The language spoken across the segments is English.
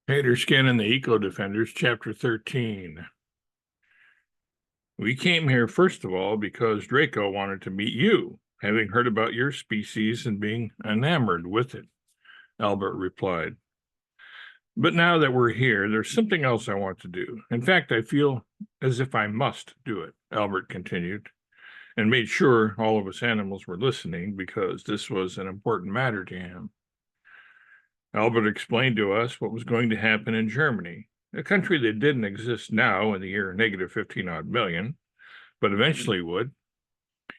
Taterskin and the Eco Defenders, Chapter 13. We came here, first of all, because Draco wanted to meet you, having heard about your species and being enamored with it, Albert replied. But now that we're here, there's something else I want to do. In fact, I feel as if I must do it, Albert continued, and made sure all of us animals were listening because this was an important matter to him. Albert explained to us what was going to happen in Germany, a country that didn't exist now in the year negative 15 odd million, but eventually would.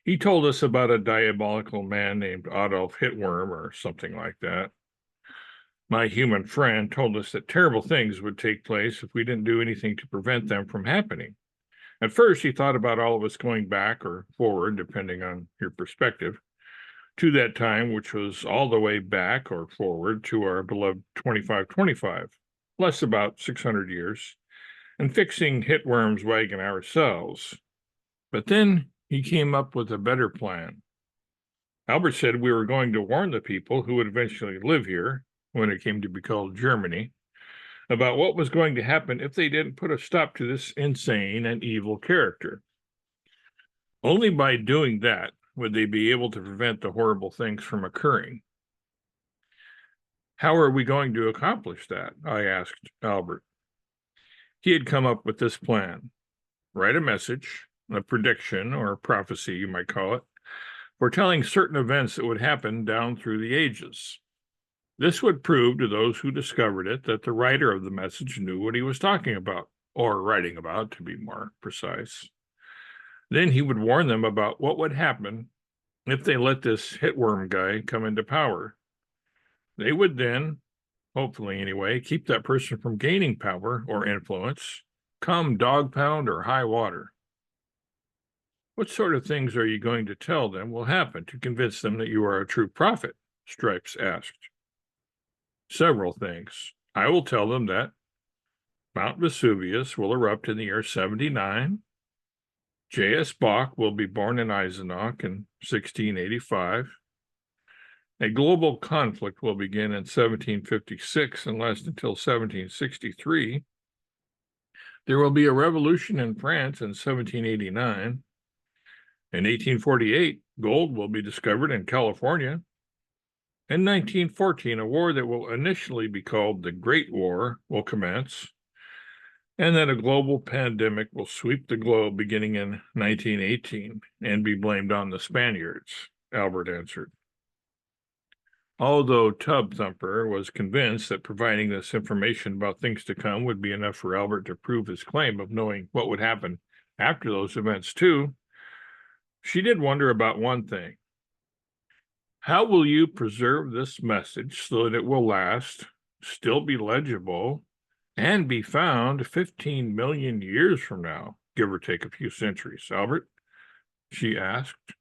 He told us about a diabolical man named Adolf Hitworm or something like that. My human friend told us that terrible things would take place if we didn't do anything to prevent them from happening. At first, he thought about all of us going back or forward, depending on your perspective, to that time, which was all the way back or forward to our beloved 2525, less about 600 years, and fixing Hitworm's wagon ourselves. But then he came up with a better plan. Albert said we were going to warn the people who would eventually live here, when it came to be called Germany, about what was going to happen if they didn't put a stop to this insane and evil character. Only by doing that would they be able to prevent the horrible things from occurring. How are we going to accomplish that? I asked Albert. He had come up with this plan. Write a message, a prediction or a prophecy, you might call it, foretelling certain events that would happen down through the ages. This would prove to those who discovered it that the writer of the message knew what he was talking about, or writing about, to be more precise. Then he would warn them about what would happen if they let this Hitworm guy come into power. They would then, hopefully anyway, keep that person from gaining power or influence, come dog pound or high water. What sort of things are you going to tell them will happen to convince them that you are a true prophet? Stripes asked. Several things. I will tell them that Mount Vesuvius will erupt in the year 79. J.S. Bach will be born in Eisenach in 1685. A global conflict will begin in 1756 and last until 1763. There will be a revolution in France in 1789. In 1848, gold will be discovered in California. In 1914, a war that will initially be called the Great War will commence, and that a global pandemic will sweep the globe beginning in 1918 and be blamed on the Spaniards, Albert answered. Although Tub Thumper was convinced that providing this information about things to come would be enough for Albert to prove his claim of knowing what would happen after those events too, she did wonder about one thing. How will you preserve this message so that it will last, still be legible, and be found 15 million years from now, give or take a few centuries, Albert? She asked.